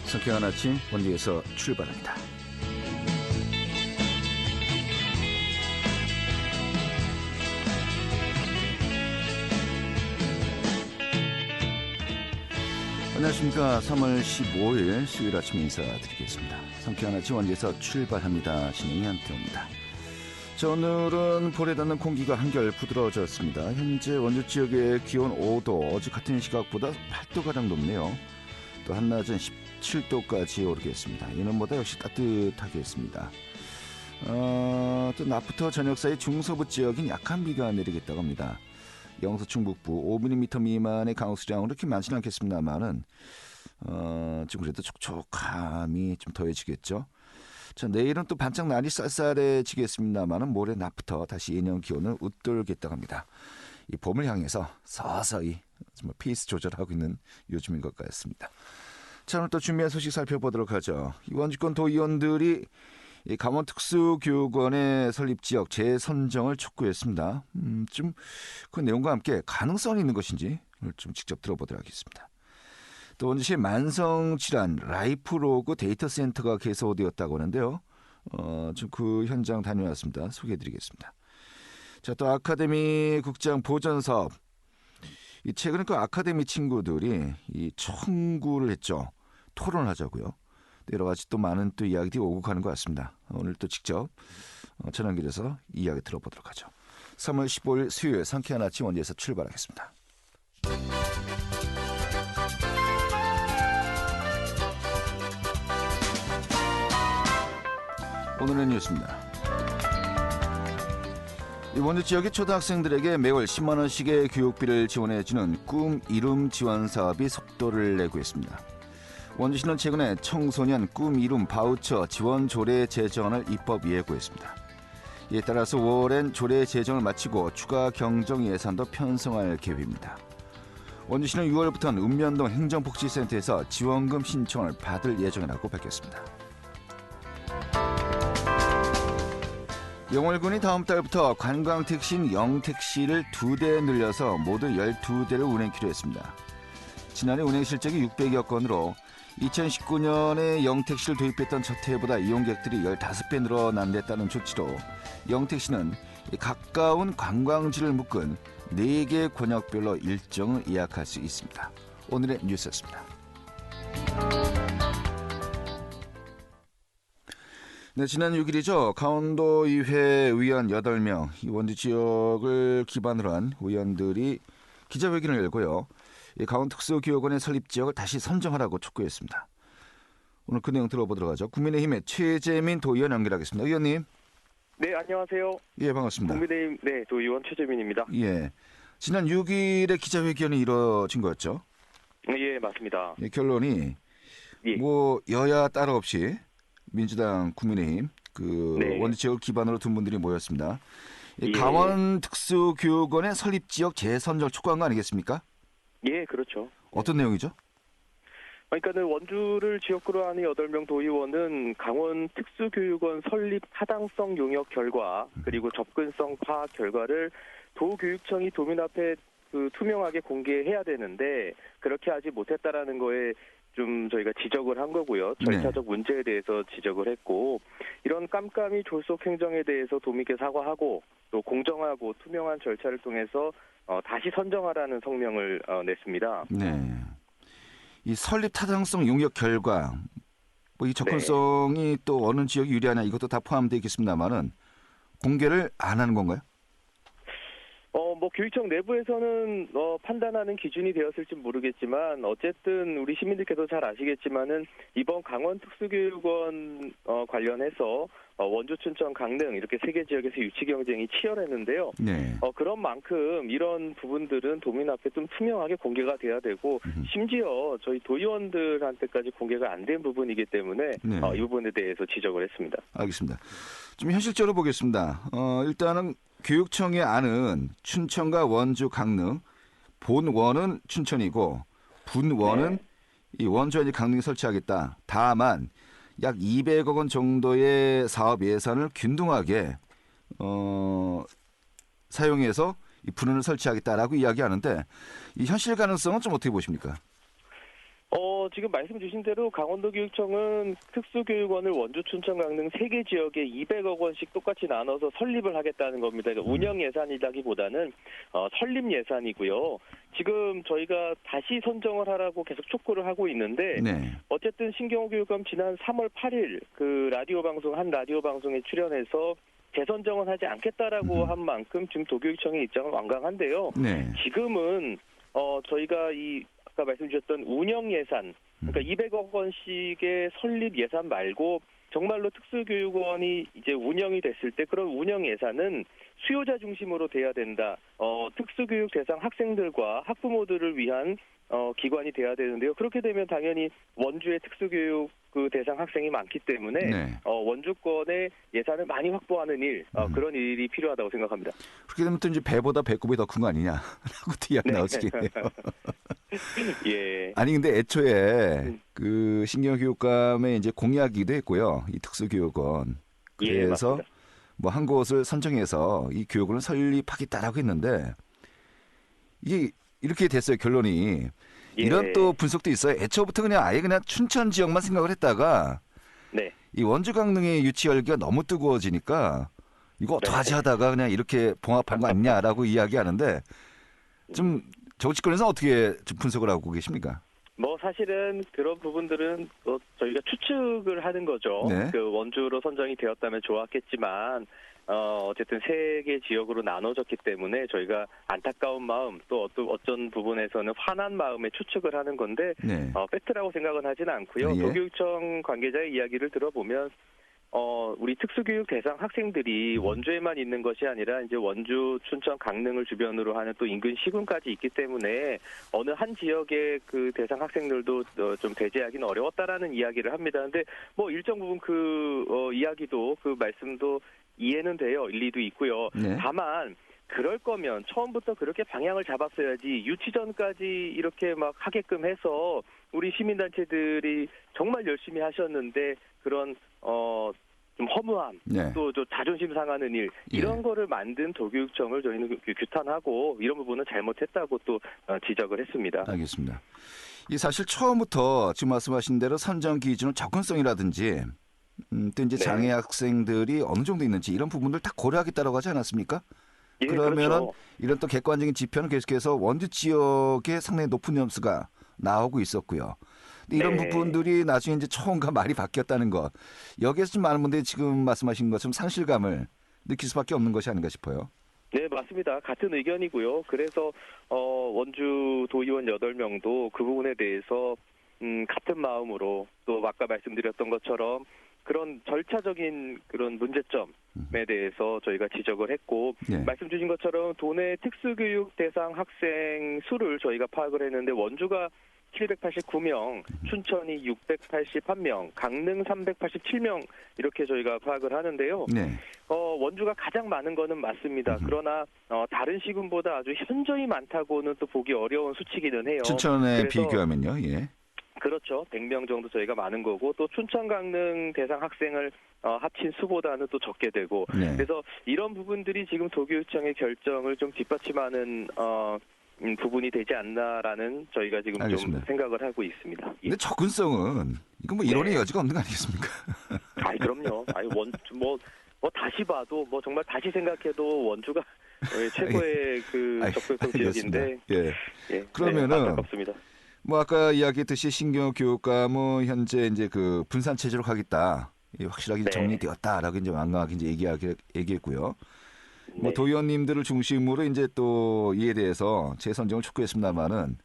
상쾌한 아침 원주에서 출발합니다. 안녕하십니까. 3월 15일 수요일 아침 인사드리겠습니다. 상쾌한 아침 원주에서 출발합니다. 진행이 한태호입니다. 자, 오늘은 볼에 닿는 공기가 한결 부드러워졌습니다. 현재 원주 지역의 기온 5도, 어제 같은 시각보다 8도가량 높네요. 또 한낮은 17도까지 오르겠습니다. 이는보다 역시 따뜻하겠습니다. 또 낮부터 저녁 사이 중서부 지역인 약한 비가 내리겠다고 합니다. 영서 충북부 5mm 미만의 강수량은 그렇게 많지는 않겠습니다만은 지금 그래도 촉촉함이 좀 더해지겠죠. 자, 내일은 또 반짝 날이 쌀쌀해지겠습니다만은 모레 낮부터 다시 예년 기온을 웃돌겠다고 합니다. 이 봄을 향해서 서서히 정말 페이스 조절하고 있는 요즘인 것 같습니다. 자, 오늘 또 준비한 소식 살펴보도록 하죠. 원주권 도의원들이 강원특수교육원의 설립지역 재선정을 촉구했습니다. 좀 그 내용과 함께 가능성이 있는 것인지 오늘 좀 직접 들어보도록 하겠습니다. 또 원주시 만성질환 라이프로그 데이터 센터가 개소되었다고 하는데요. 좀 그 현장 다녀왔습니다. 소개해드리겠습니다. 자, 또 아카데미 국장 보전 사업. 최근에 그 아카데미 친구들이 이 청구를 했죠. 토론을 하자고요. 여러 가지 또 많은 또 이야기들이 오고 가는 것 같습니다. 오늘 또 직접 전화 연결해서 이야기 들어보도록 하죠. 3월 15일 수요일 상쾌한 아침 원주에서 출발하겠습니다. 오늘의 뉴스입니다. 원주 지역의 초등학생들에게 매월 10만 원씩의 교육비를 지원해주는 꿈 이룸 지원 사업이 속도를 내고 있습니다. 원주시는 최근에 청소년 꿈 이룸 바우처 지원 조례 제정을 입법 예고했습니다. 이에 따라서 5월엔 조례 제정을 마치고 추가 경정 예산도 편성할 계획입니다. 원주시는 6월부터는 읍면동 행정복지센터에서 지원금 신청을 받을 예정이라고 밝혔습니다. 영월군이 다음 달부터 관광택시인 영택시를 2대 늘려서 모두 12대를 운행키로 했습니다. 지난해 운행 실적이 600여 건으로 2019년에 영택시를 도입했던 첫 해보다 이용객들이 15배 늘어난다는 조치로 영택시는 가까운 관광지를 묶은 4개 권역별로 일정을 예약할 수 있습니다. 오늘의 뉴스였습니다. 네, 지난 6일이죠. 강원도의회 의원 8명, 원주 지역을 기반으로 한 의원들이 기자회견을 열고요. 강원특수교육원의 설립 지역을 다시 선정하라고 촉구했습니다. 오늘 그 내용 들어보도록 하죠. 국민의힘의 최재민 도의원 연결하겠습니다. 의원님. 네, 안녕하세요. 예, 반갑습니다. 국민의힘 도의원 최재민입니다. 예, 지난 6일에 기자회견이 이루어진 거였죠? 예, 맞습니다. 예, 결론이 뭐 여야 따로 없이 민주당, 국민의힘 원주 지역을 기반으로 둔 분들이 모였습니다. 강원특수교육원의 설립 지역 재선정 촉구한 거 아니겠습니까? 예, 그렇죠. 어떤 내용이죠? 그러니까는 원주를 지역구로 하는 8명 도의원은 강원 특수교육원 설립 타당성 용역 결과 그리고 접근성 파악 결과를 도교육청이 도민 앞에 투명하게 공개해야 되는데 그렇게 하지 못했다라는 거에 좀 저희가 지적을 한 거고요. 절차적 문제에 대해서 지적을 했고 이런 깜깜이 졸속 행정에 대해서 도민께 사과하고 또 공정하고 투명한 절차를 통해서 다시 선정하라는 성명을 냈습니다. 네. 이 설립 타당성 용역 결과, 이 접근성이 또 어느 지역이 유리하냐 이것도 다 포함되어 있겠습니다만은 공개를 안 하는 건가요? 교육청 내부에서는 판단하는 기준이 되었을지 모르겠지만 어쨌든 우리 시민들께서 잘 아시겠지만은 이번 강원 특수교육원 관련해서 원주, 춘천, 강릉 이렇게 3개 지역에서 유치 경쟁이 치열했는데요. 네. 그런 만큼 이런 부분들은 도민 앞에 좀 투명하게 공개가 돼야 되고 심지어 저희 도의원들한테까지 공개가 안 된 부분이기 때문에 이 부분에 대해서 지적을 했습니다. 알겠습니다. 좀 현실적으로 보겠습니다. 일단은 교육청이 아는 춘천과 원주, 강릉, 본원은 춘천이고 분원은 이 원주와 강릉에 설치하겠다. 다만 약 200억 원 정도의 사업 예산을 균등하게 사용해서 이 분원을 설치하겠다라고 이야기하는데 이 현실 가능성은 좀 어떻게 보십니까? 지금 말씀 주신 대로 강원도교육청은 특수교육원을 원주, 춘천, 강릉 3개 지역에 200억 원씩 똑같이 나눠서 설립을 하겠다는 겁니다. 그러니까 운영 예산이라기보다는 설립 예산이고요. 지금 저희가 다시 선정을 하라고 계속 촉구를 하고 있는데 네. 어쨌든 신경호 교육감 지난 3월 8일 그 한 라디오 방송에 출연해서 재선정은 하지 않겠다라고 한 만큼 지금 도교육청의 입장은 완강한데요. 네. 지금은 저희가 아까 말씀 주셨던 운영 예산, 그러니까 200억 원씩의 설립 예산 말고 정말로 특수교육원이 이제 운영이 됐을 때 그런 운영 예산은 수요자 중심으로 돼야 된다. 특수교육 대상 학생들과 학부모들을 위한 기관이 돼야 되는데요. 그렇게 되면 당연히 원주의 특수교육 그 대상 학생이 많기 때문에 네. 원주권의 예산을 많이 확보하는 그런 일이 필요하다고 생각합니다. 그렇게 되면 또 이제 배보다 배꼽이 더 큰 거 아니냐라고 또 이야기 나오시긴 해요. 예. 아니 근데 애초에 그 신경호 교육감의 이제 공약이기도 했고요. 이 특수교육원. 그래서 예, 뭐 한 곳을 선정해서 이 교육원을 설립하겠다라고 했는데 이게 이렇게 됐어요. 결론이. 이런 또 분석도 있어요. 애초부터 그냥 아예 그냥 춘천 지역만 생각을 했다가 네. 이 원주 강릉의 유치 열기가 너무 뜨거워지니까 이거 어떡하지 하다가 그냥 이렇게 봉합한 거 아니냐라고 이야기하는데 좀 정치권에서 어떻게 좀 분석을 하고 계십니까? 뭐 사실은 그런 부분들은 저희가 추측을 하는 거죠. 네. 그 원주로 선정이 되었다면 좋았겠지만 어쨌든 3개 지역으로 나눠졌기 때문에 저희가 안타까운 마음 또 어떤 부분에서는 화난 마음에 추측을 하는 건데 네. 팩트라고 생각은 하지는 않고요. 예. 도교육청 관계자의 이야기를 들어보면 우리 특수교육 대상 학생들이 원주에만 있는 것이 아니라 이제 원주, 춘천, 강릉을 주변으로 하는 또 인근 시군까지 있기 때문에 어느 한 지역의 그 대상 학생들도 좀 배제하기는 어려웠다라는 이야기를 합니다. 근데 뭐 일정 부분 이야기도 그 말씀도 이해는 돼요. 일리도 있고요. 네. 다만 그럴 거면 처음부터 그렇게 방향을 잡았어야지 유치전까지 이렇게 막 하게끔 해서 우리 시민단체들이 정말 열심히 하셨는데 그런 좀 허무함, 네. 또 자존심 상하는 일 이런 거를 만든 도교육청을 저희는 규탄하고 이런 부분은 잘못했다고 또 지적을 했습니다. 알겠습니다. 이 사실 처음부터 지금 말씀하신 대로 선정 기준은 접근성이라든지 또 이제 네. 장애 학생들이 어느 정도 있는지 이런 부분들 다 고려하겠다고 하지 않았습니까? 예, 그러면은 그렇죠. 이런 또 객관적인 지표는 계속해서 원주 지역에 상당히 높은 점수가 나오고 있었고요. 근데 이런 네. 부분들이 나중에 이제 처음과 말이 바뀌었다는 것. 여기에서 좀 많은 분들이 지금 말씀하신 것처럼 상실감을 느낄 수밖에 없는 것이 아닌가 싶어요. 네, 맞습니다. 같은 의견이고요. 그래서 원주 도의원 8명도 그 부분에 대해서 같은 마음으로 또 아까 말씀드렸던 것처럼 그런 절차적인 그런 문제점에 대해서 저희가 지적을 했고 네. 말씀 주신 것처럼 도내 특수교육 대상 학생 수를 저희가 파악을 했는데 원주가 789명, 춘천이 681명, 강릉 387명 이렇게 저희가 파악을 하는데요. 네. 원주가 가장 많은 거는 맞습니다. 그러나 다른 시군보다 아주 현저히 많다고는 또 보기 어려운 수치기는 해요. 춘천에 그래서 비교하면요. 예. 그렇죠. 100명 정도 저희가 많은 거고 또 춘천 강릉 대상 학생을 합친 수보다는 또 적게 되고 네. 그래서 이런 부분들이 지금 도교육청의 결정을 좀 뒷받침하는 부분이 되지 않나라는 저희가 지금 알겠습니다. 좀 생각을 하고 있습니다. 예. 근데 접근성은 이건 뭐 이론의 네. 여지가 없는 거 아니겠습니까? 아이 그럼요. 아이 뭐 다시 봐도 뭐 정말 다시 생각해도 원주가 최고의 그 접근성 알겠습니다. 지역인데 예. 예, 그러면은 네, 안타깝습니다. 뭐 아까 이야기했듯이 신경호 교육감은 현재 이제 그 분산 체제로 가겠다. 확실하게 네. 정리되었다라고 이제 완강하게 이제 얘기했고요. 뭐 네. 도의원님들을 중심으로 이제 또 이에 대해서 재선정을 촉구했습니다만은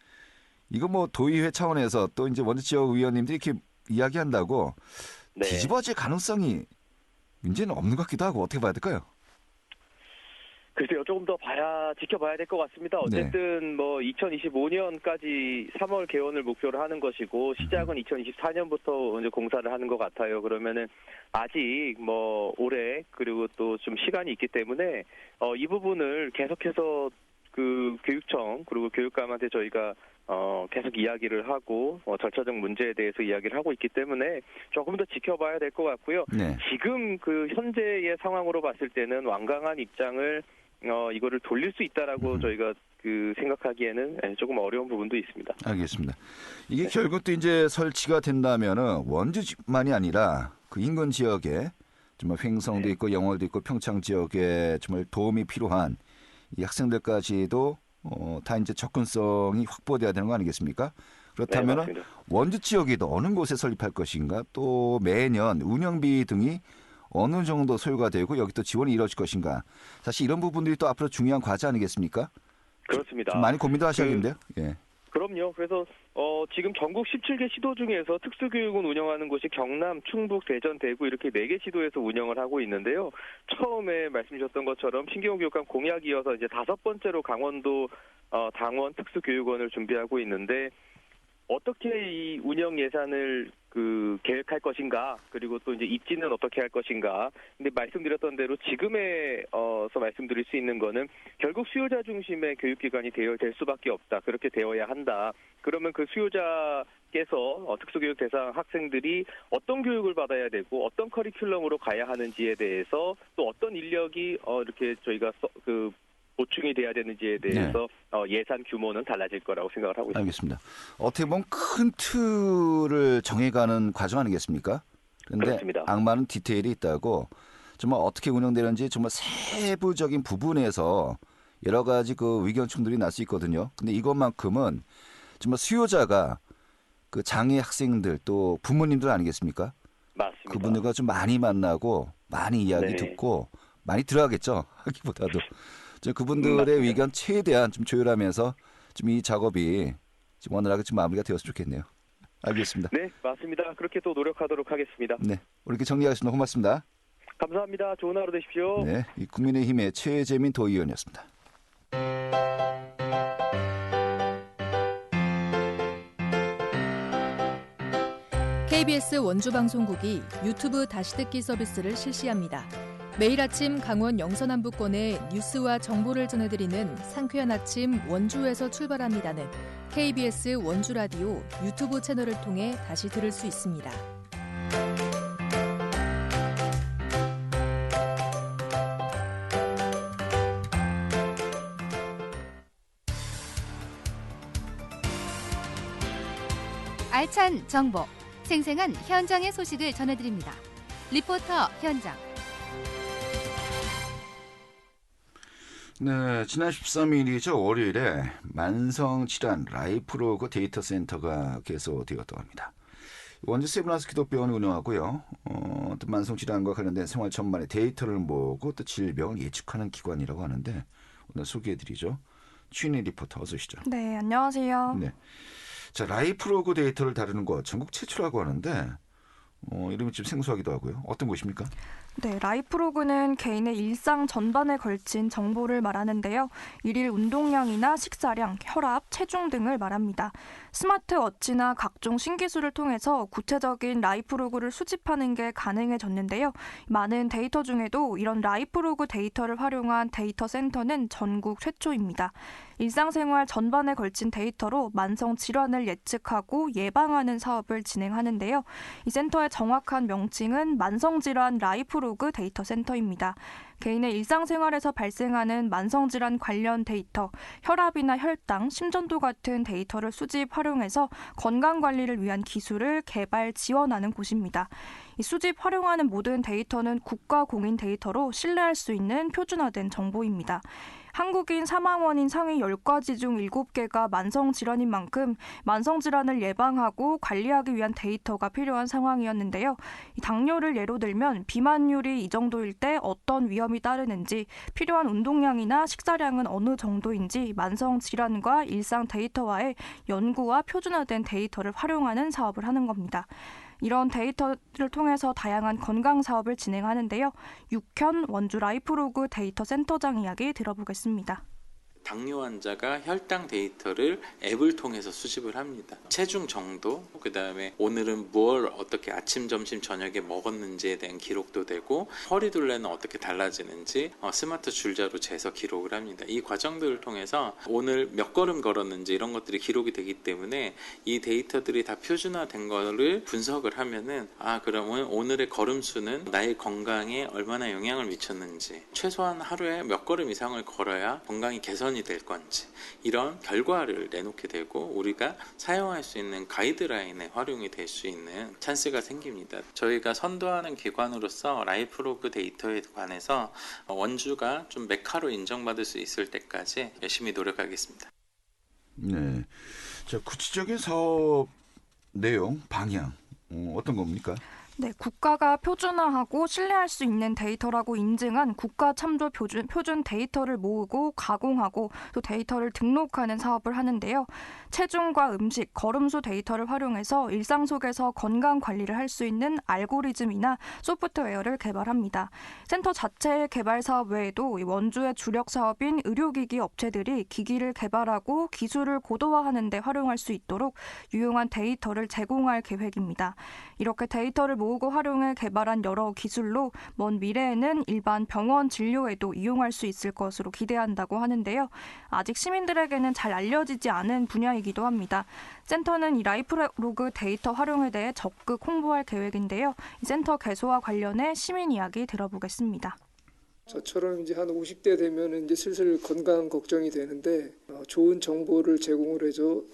이거 뭐 도의회 차원에서 또 이제 원주 지역 의원님들이 이렇게 이야기한다고 네. 뒤집어질 가능성이 문제는 없는 것 같기도 하고 어떻게 봐야 될까요? 글쎄요, 조금 더 지켜봐야 될 것 같습니다. 어쨌든 뭐 2025년까지 3월 개원을 목표로 하는 것이고 시작은 2024년부터 이제 공사를 하는 것 같아요. 그러면은 아직 뭐 올해 그리고 또 좀 시간이 있기 때문에 이 부분을 계속해서 그 교육청 그리고 교육감한테 저희가 계속 이야기를 하고 절차적 문제에 대해서 이야기를 하고 있기 때문에 조금 더 지켜봐야 될 것 같고요. 네. 지금 그 현재의 상황으로 봤을 때는 완강한 입장을 이거를 돌릴 수 있다라고 저희가 생각하기에는 조금 어려운 부분도 있습니다. 알겠습니다. 이게 결국 또 이제 설치가 된다면은 원주만이 아니라 그 인근 지역에 정말 횡성도 있고 영월도 있고 평창 지역에 정말 도움이 필요한 이 학생들까지도 다 이제 접근성이 확보돼야 되는 거 아니겠습니까? 그렇다면 네, 원주 지역에도 어느 곳에 설립할 것인가, 또 매년 운영비 등이 어느 정도 소요가 되고 여기 또 지원이 이루어질 것인가. 사실 이런 부분들이 또 앞으로 중요한 과제 아니겠습니까? 그렇습니다. 좀 많이 고민도 하셔야겠는데요. 예. 그럼요. 그래서 지금 전국 17개 시도 중에서 특수교육원 운영하는 곳이 경남, 충북, 대전, 대구 이렇게 4개 시도에서 운영을 하고 있는데요. 처음에 말씀 주셨던 것처럼 신경호 교육감 공약이어서 이제 5번째로 강원도 당원 특수교육원을 준비하고 있는데 어떻게 이 운영 예산을 계획할 것인가, 그리고 또 이제 입지는 어떻게 할 것인가. 근데 말씀드렸던 대로 지금에서 말씀드릴 수 있는 거는 결국 수요자 중심의 교육기관이 될 수밖에 없다. 그렇게 되어야 한다. 그러면 그 수요자께서 특수교육 대상 학생들이 어떤 교육을 받아야 되고 어떤 커리큘럼으로 가야 하는지에 대해서 또 어떤 인력이 이렇게 저희가 보충이 돼야 되는지에 대해서 예산 규모는 달라질 거라고 생각을 하고 있습니다. 알겠습니다. 어떻게 보면 큰 틀을 정해가는 과정 아니겠습니까? 그런데 그렇습니다. 악마는 디테일이 있다고 정말 어떻게 운영되는지 정말 세부적인 부분에서 여러 가지 의견 충돌이 날 수 있거든요. 근데 이것만큼은 정말 수요자가 장애 학생들 또 부모님들 아니겠습니까? 맞습니다. 그분들과 좀 많이 만나고 많이 이야기 네. 듣고 많이 들어가겠죠. 하기보다도. 그분들의 맞습니다. 의견 최대한 좀 조율하면서 좀 이 작업이 좀 원활하게 좀 마무리가 되었으면 좋겠네요. 알겠습니다. 네, 맞습니다. 그렇게 또 노력하도록 하겠습니다. 네, 이렇게 정리하겠습니다. 고맙습니다. 감사합니다. 좋은 하루 되십시오. 네, 이 국민의힘의 최재민 도의원이었습니다. KBS 원주방송국이 유튜브 다시 듣기 서비스를 실시합니다. 매일 아침 강원 영서남부권의 뉴스와 정보를 전해드리는 상쾌한 아침 원주에서 출발합니다는 KBS 원주라디오 유튜브 채널을 통해 다시 들을 수 있습니다. 알찬 정보, 생생한 현장의 소식을 전해드립니다. 리포터 현장. 네, 지난 13일이죠. 월요일에 만성질환 라이프로그 데이터 센터가 개소되었다고 합니다. 원주 세브란스 기독병원을 운영하고요. 또 만성질환과 관련된 생활 전반의 데이터를 모으고 또 질병을 예측하는 기관이라고 하는데 오늘 소개해드리죠. 취니 리포터 어서 오시죠. 네, 안녕하세요. 네, 자 라이프로그 데이터를 다루는 곳 전국 최초라고 하는데 이름이 좀 생소하기도 하고요. 어떤 곳입니까? 네, 라이프로그는 개인의 일상 전반에 걸친 정보를 말하는데요. 일일 운동량이나 식사량, 혈압, 체중 등을 말합니다. 스마트워치나 각종 신기술을 통해서 구체적인 라이프로그를 수집하는 게 가능해졌는데요. 많은 데이터 중에도 이런 라이프로그 데이터를 활용한 데이터 센터는 전국 최초입니다. 일상생활 전반에 걸친 데이터로 만성 질환을 예측하고 예방하는 사업을 진행하는데요. 이 센터의 정확한 명칭은 만성질환 라이프로그 데이터 센터입니다. 개인의 일상생활에서 발생하는 만성질환 관련 데이터, 혈압이나 혈당, 심전도 같은 데이터를 수집 활용해서 건강관리를 위한 기술을 개발 지원하는 곳입니다. 이 수집 활용하는 모든 데이터는 국가 공인 데이터로 신뢰할 수 있는 표준화된 정보입니다. 한국인 사망 원인 상위 10가지 중 7개가 만성질환인 만큼 만성질환을 예방하고 관리하기 위한 데이터가 필요한 상황이었는데요. 당뇨를 예로 들면 비만율이 이 정도일 때 어떤 위험이 따르는지, 필요한 운동량이나 식사량은 어느 정도인지 만성질환과 일상 데이터와의 연구와 표준화된 데이터를 활용하는 사업을 하는 겁니다. 이런 데이터를 통해서 다양한 건강 사업을 진행하는데요. 육현 원주 라이프로그 데이터 센터장 이야기 들어보겠습니다. 당뇨 환자가 혈당 데이터를 앱을 통해서 수집을 합니다. 체중 정도, 그다음에 오늘은 뭘 어떻게 아침, 점심, 저녁에 먹었는지에 대한 기록도 되고 허리둘레는 어떻게 달라지는지 스마트 줄자로 재서 기록을 합니다. 이 과정들을 통해서 오늘 몇 걸음 걸었는지 이런 것들이 기록이 되기 때문에 이 데이터들이 다 표준화된 거를 분석을 하면은 그러면 오늘의 걸음수는 나의 건강에 얼마나 영향을 미쳤는지, 최소한 하루에 몇 걸음 이상을 걸어야 건강이 개선이 될 건지 이런 결과를 내놓게 되고 우리가 사용할 수 있는 가이드라인에 활용이 될 수 있는 찬스가 생깁니다. 저희가 선도하는 기관으로서 라이프로그 데이터에 관해서 원주가 좀 메카로 인정받을 수 있을 때까지 열심히 노력하겠습니다. 네, 자, 구체적인 사업 내용, 방향 어떤 겁니까? 네, 국가가 표준화하고 신뢰할 수 있는 데이터라고 인증한 국가 참조 표준 데이터를 모으고 가공하고 또 데이터를 등록하는 사업을 하는데요. 체중과 음식, 걸음수 데이터를 활용해서 일상 속에서 건강 관리를 할 수 있는 알고리즘이나 소프트웨어를 개발합니다. 센터 자체의 개발 사업 외에도 원주의 주력 사업인 의료기기 업체들이 기기를 개발하고 기술을 고도화하는 데 활용할 수 있도록 유용한 데이터를 제공할 계획입니다. 이렇게 데이터를 모으고 활용해 개발한 여러 기술로 먼 미래에는 일반 병원 진료에도 이용할 수 있을 것으로 기대한다고 하는데요. 아직 시민들에게는 잘 알려지지 않은 분야이기도 합니다. 센터는 이 라이프로그 데이터 활용에 대해 적극 홍보할 계획인데요. 이 센터 개소와 관련해 시민 이야기 들어보겠습니다. 저처럼 이제 한 50대 되면 이제 슬슬 건강 걱정이 되는데 좋은 정보를 제공을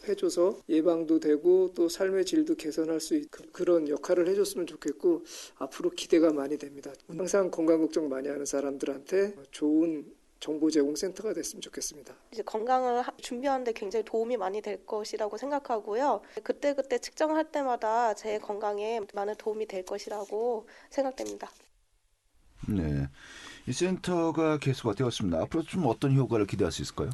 해줘서 예방도 되고 또 삶의 질도 개선할 수 있는 그런 역할을 해줬으면 좋겠고 앞으로 기대가 많이 됩니다. 항상 건강 걱정 많이 하는 사람들한테 좋은 정보 제공 센터가 됐으면 좋겠습니다. 이제 건강을 준비하는데 굉장히 도움이 많이 될 것이라고 생각하고요. 그때그때 측정할 때마다 제 건강에 많은 도움이 될 것이라고 생각됩니다. 네, 이 센터가 개소가 되었습니다. 앞으로 좀 어떤 효과를 기대할 수 있을까요?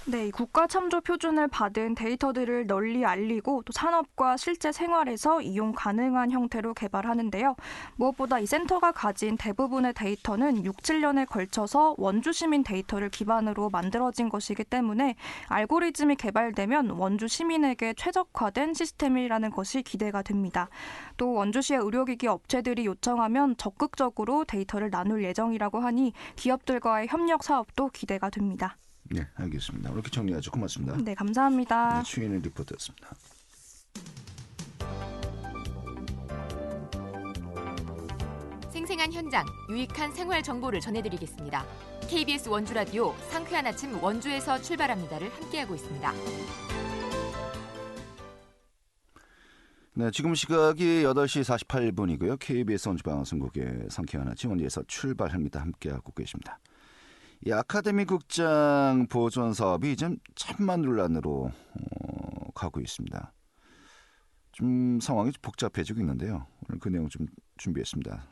네, 국가 참조 표준을 받은 데이터들을 널리 알리고 또 산업과 실제 생활에서 이용 가능한 형태로 개발하는데요. 무엇보다 이 센터가 가진 대부분의 데이터는 6, 7년에 걸쳐서 원주 시민 데이터를 기반으로 만들어진 것이기 때문에 알고리즘이 개발되면 원주 시민에게 최적화된 시스템이라는 것이 기대가 됩니다. 또 원주시의 의료기기 업체들이 요청하면 적극적으로 데이터를 나눌 예정이라고 하니 기업들과의 협력 사업도 기대가 됩니다. 네, 알겠습니다. 이렇게 정리하죠. 고맙습니다. 네, 감사합니다. 네, 추인의 리포터였습니다. 생생한 현장, 유익한 생활 정보를 전해드리겠습니다. KBS 원주 라디오 상쾌한 아침 원주에서 출발합니다를 함께하고 있습니다. 네, 지금 시각이 8시 48분이고요. KBS 원주 방송국의 상쾌한 아침 원주에서 출발합니다. 함께하고 계십니다. 이 아카데미 극장 보존 사업이 좀 천만 논란으로 가고 있습니다. 좀 상황이 복잡해지고 있는데요. 오늘 그 내용 좀 준비했습니다.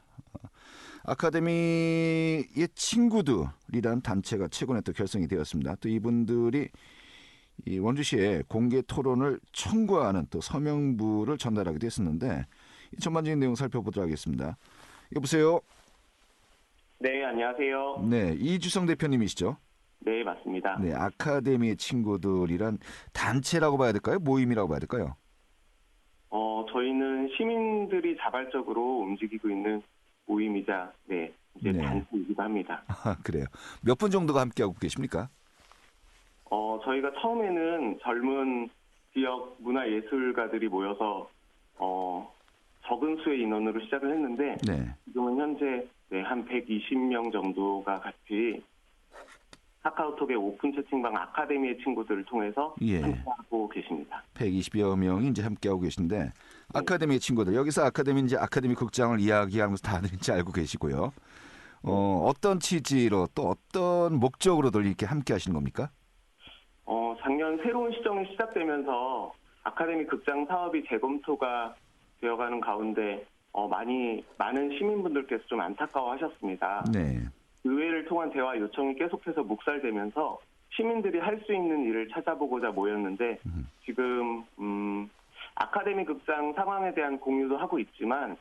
아카데미의 친구들이라는 단체가 최근에 또 결성이 되었습니다. 또 이분들이 이 원주시에 공개 토론을 청구하는 또 서명부를 전달하기도 했었는데 전반적인 내용 살펴보도록 하겠습니다. 여보세요. 네, 안녕하세요. 네, 이주성 대표님이시죠? 네, 맞습니다. 네, 아카데미의 친구들이란 단체라고 봐야 될까요? 모임이라고 봐야 될까요? 저희는 시민들이 자발적으로 움직이고 있는 모임이자 이제 단체이기도 합니다. 아, 그래요. 몇 분 정도가 함께하고 계십니까? 저희가 처음에는 젊은 지역 문화예술가들이 모여서 적은 수의 인원으로 시작을 했는데 지금은 현재 한 120명 정도가 같이 카카오톡의 오픈 채팅방 아카데미의 친구들을 통해서 함께하고 계십니다. 120여 명이 이제 함께하고 계신데 아카데미의 친구들, 여기서 아카데미 이제 아카데미 극장을 이야기하면서 다들 이제 알고 계시고요. 어떤 취지로 또 어떤 목적으로들 이렇게 함께하시는 겁니까? 작년 새로운 시정이 시작되면서 아카데미 극장 사업이 재검토가 되어가는 가운데 많은 시민분들께서 좀 안타까워하셨습니다. 네. 의회를 통한 대화 요청이 계속해서 묵살되면서 시민들이 할 수 있는 일을 찾아보고자 모였는데 지금 아카데미 극장 상황에 대한 공유도 하고 있지만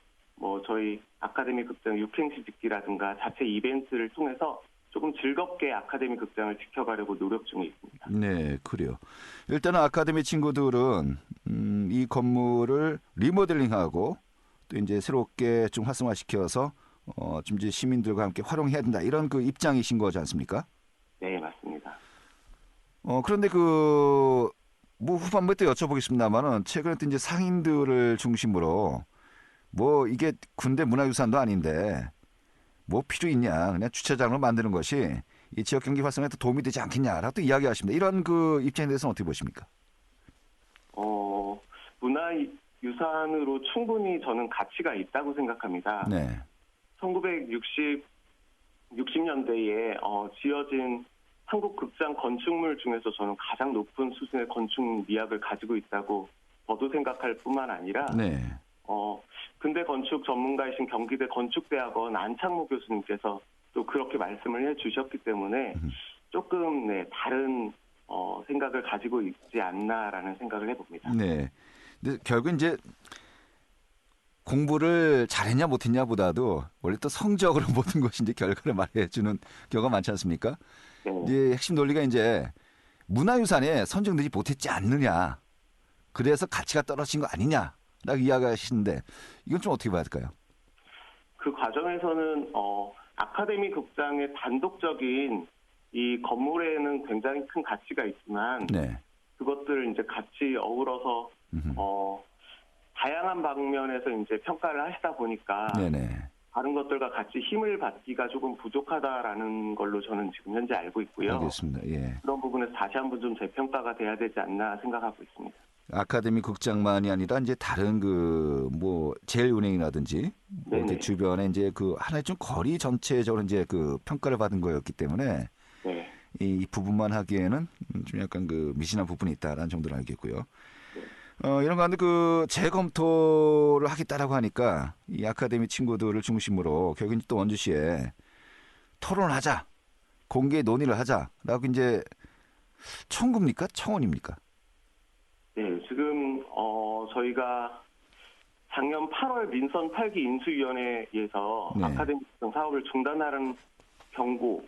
저희 아카데미 극장 육행시 듣기라든가 자체 이벤트를 통해서 조금 즐겁게 아카데미 극장을 지켜가려고 노력 중에 있습니다. 네, 그래요. 일단은 아카데미 친구들은 이 건물을 리모델링하고 또 이제 새롭게 좀 활성화시켜서 좀 이제 시민들과 함께 활용해야 된다 이런 그 입장이신 거지 않습니까? 네, 맞습니다. 그런데 뭐 후반부에 또 여쭤보겠습니다만은 최근에 또 이제 상인들을 중심으로 뭐 이게 군대 문화유산도 아닌데 뭐 필요 있냐 그냥 주차장으로 만드는 것이 이 지역 경기 활성화에 또 도움이 되지 않겠냐라고 또 이야기하십니다. 이런 그 입장에 대해서는 어떻게 보십니까? 문화유산으로 충분히 저는 가치가 있다고 생각합니다. 네. 1960년대에 지어진 한국 극장 건축물 중에서 저는 가장 높은 수준의 건축 미학을 가지고 있다고 저도 생각할 뿐만 아니라 네. 근대 건축 전문가이신 경기대 건축대학원 안창모 교수님께서 또 그렇게 말씀을 해주셨기 때문에 조금 다른 생각을 가지고 있지 않나라는 생각을 해봅니다. 네. 근데 결국 이제 공부를 잘했냐 못했냐보다도 원래 또 성적으로 모든 것이 이제 결과를 말해주는 경우가 많지 않습니까? 네. 이제 핵심 논리가 이제 문화유산에 선정되지 못했지 않느냐. 그래서 가치가 떨어진 거 아니냐라고 이야기하시는데 이건 좀 어떻게 봐야 될까요? 그 과정에서는 아카데미 극장의 단독적인 이 건물에는 굉장히 큰 가치가 있지만 네. 그것들을 이제 같이 어우러서 다양한 방면에서 이제 평가를 하시다 보니까 네네. 다른 것들과 같이 힘을 받기가 조금 부족하다라는 걸로 저는 지금 현재 알고 있고요. 알겠습니다. 예. 그런 부분에서 다시 한번 좀 재평가가 돼야 되지 않나 생각하고 있습니다. 아카데미 극장만이 아니라 이제 다른 뭐 제일은행이라든지 뭐 이렇게 주변에 이제 그 하나의 좀 거리 전체적으로 이제 그 평가를 받은 거였기 때문에 네. 이 부분만 하기에는 좀 약간 그 미진한 부분이 있다라는 정도는 알겠고요. 이런 가운데 그 재검토를 하겠다라고 하니까 이 아카데미 친구들을 중심으로 결국 또 원주시에 토론하자, 공개 논의를 하자라고 이제 청구입니까? 청원입니까? 네, 지금 저희가 작년 8월 민선 8기 인수위원회에서 네. 아카데미 극장 사업을 중단하는 권고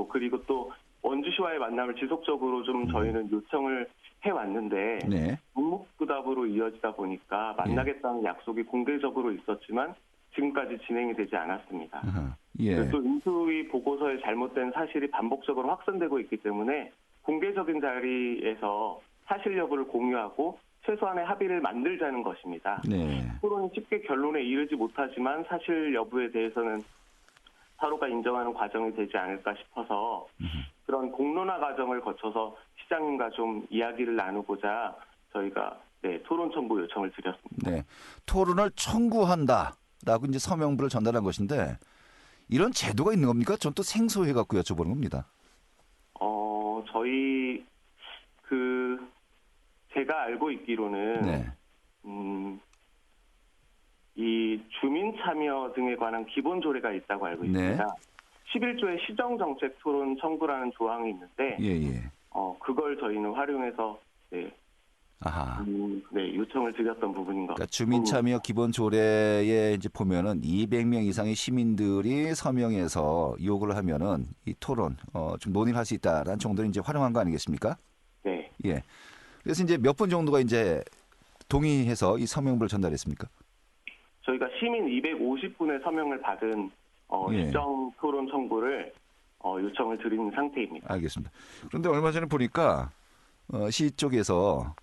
그리고 또 원주시와의 만남을 지속적으로 좀 저희는 요청을 해왔는데 네. 묵묵부답으로 이어지다 보니까 만나겠다는 약속이 공개적으로 있었지만 지금까지 진행이 되지 않았습니다. 예. 또 인수위 보고서에 잘못된 사실이 반복적으로 확산되고 있기 때문에 공개적인 자리에서 사실 여부를 공유하고 최소한의 합의를 만들자는 것입니다. 네. 토론이 쉽게 결론에 이르지 못하지만 사실 여부에 대해서는 서로가 인정하는 과정이 되지 않을까 싶어서 그런 공론화 과정을 거쳐서 시장님과 좀 이야기를 나누고자 저희가 토론 청구 요청을 드렸습니다. 네. 토론을 청구한다라고 이제 서명부를 전달한 것인데 이런 제도가 있는 겁니까? 전 또 생소해 갖고 여쭤보는 겁니다. 저희 제가 알고 있기로는 네. 이 주민 참여 등에 관한 기본 조례가 있다고 알고 있습니다. 네. 11조의 시정정책 토론 청구라는 조항이 있는데 예. 그걸 저희는 활용해서 아하. 요청을 드렸던 부분인 것. 그러니까 주민 참여 기본 조례에 이제 보면은 200명 이상의 시민들이 서명해서 요구를 하면은 이 토론 좀 논의를 할 수 있다라는 정도는 이제 활용한 거 아니겠습니까? 네. 예. 그래서 이제 몇 분 정도가 이제 동의해서 이 서명부를 전달했습니까? 저희가 시민 250분의 서명을 받은 시정 토론 청구를 요청을 드린 상태입니다. 알겠습니다. 그런데 얼마 전에 보니까 시 쪽에서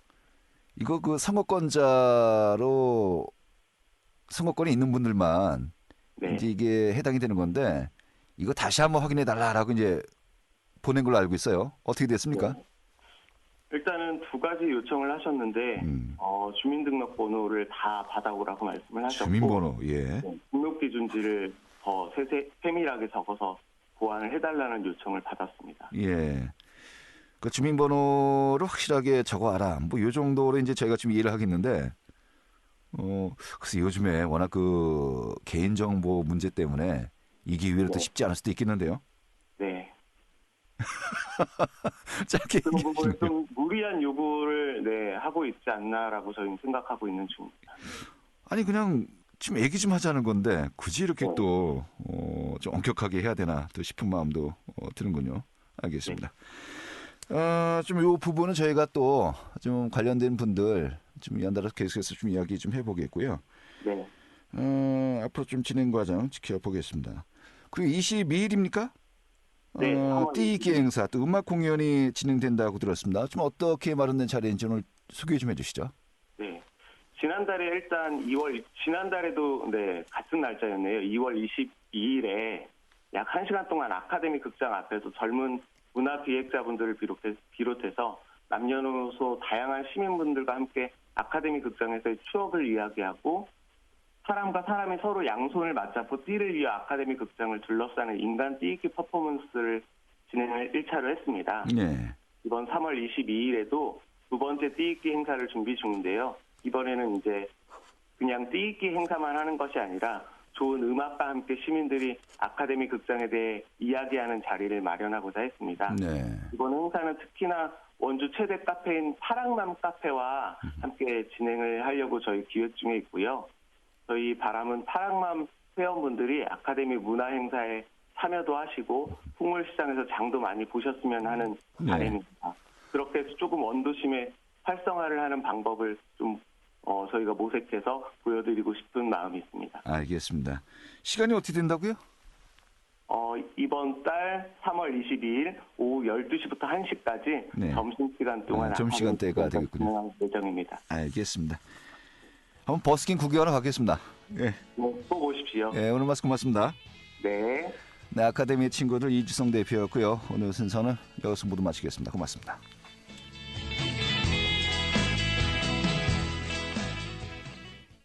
이거 그 선거권자로 선거권이 있는 분들만 이제 이게 해당이 되는 건데 이거 다시 한번 확인해 달라라고 이제 보낸 걸로 알고 있어요. 어떻게 됐습니까? 네. 일단은 두 가지 요청을 하셨는데 주민등록번호를 다 받아오라고 말씀을 하셨고 주민번호, 예. 등록기준지를 더 세밀하게 적어서 보완을 해달라는 요청을 받았습니다. 예. 그 주민번호를 확실하게 적어와라. 뭐 요 정도로 이제 저희가 좀 이해를 하겠는데, 글쎄 요즘에 워낙 그 개인정보 문제 때문에 이게 의외로 또 쉽지 않을 수도 있겠는데요. 네. 짧게 그런 부분에 좀 무리한 요구를 하고 있지 않나라고 저희는 생각하고 있는 중입니다. 아니 그냥 좀 얘기 좀 하자는 건데 굳이 이렇게 또 좀 엄격하게 해야 되나 또 싶은 마음도 드는군요. 알겠습니다. 좀 이 부분은 저희가 또 좀 관련된 분들 좀 연달아서 계속해서 좀 이야기 좀 해보겠고요. 네. 앞으로 좀 진행 과정 지켜보겠습니다. 그리고 22일입니까? 네. 띠기 행사 또 음악 공연이 진행된다고 들었습니다. 좀 어떻게 마련된 자리인지 오늘 소개 좀 해주시죠. 네. 지난달에 지난달에도 네, 같은 날짜였네요. 2월 22일에 약 1시간 동안 아카데미 극장 앞에서 젊은 문화 기획자분들을 비롯해서 남녀노소 다양한 시민분들과 함께 아카데미 극장에서의 추억을 이야기하고 사람과 사람이 서로 양손을 맞잡고 띠를 위해 아카데미 극장을 둘러싸는 인간 띠기 퍼포먼스를 진행을 1차로 했습니다. 네. 이번 3월 22일에도 두 번째 띠기 행사를 준비 중인데요. 이번에는 이제 그냥 띠기 행사만 하는 것이 아니라 좋은 음악과 함께 시민들이 아카데미 극장에 대해 이야기하는 자리를 마련하고자 했습니다. 네. 이번 행사는 특히나 원주 최대 카페인 파랑맘 카페와 함께 진행을 하려고 저희 기획 중에 있고요. 저희 바람은 파랑맘 회원분들이 아카데미 문화 행사에 참여도 하시고 풍물시장에서 장도 많이 보셨으면 하는 바람입니다. 그렇게 해서 조금 원도심의 활성화를 하는 방법을 좀 저희가 모색해서 보여드리고 싶은 마음이 있습니다. 알겠습니다. 시간이 어떻게 된다고요? 이번 달 3월 22일 오후 12시부터 1시까지 네. 점심시간 동안 점심시간대가 되겠군요. 예정입니다. 알겠습니다. 한번 버스킹 구경하러 가겠습니다. 예. 꼭 오십시오. 예, 오늘 말씀 고맙습니다. 네. 네, 아카데미 친구들 이주성 대표였고요. 오늘 순서는 여기서 모두 마치겠습니다. 고맙습니다.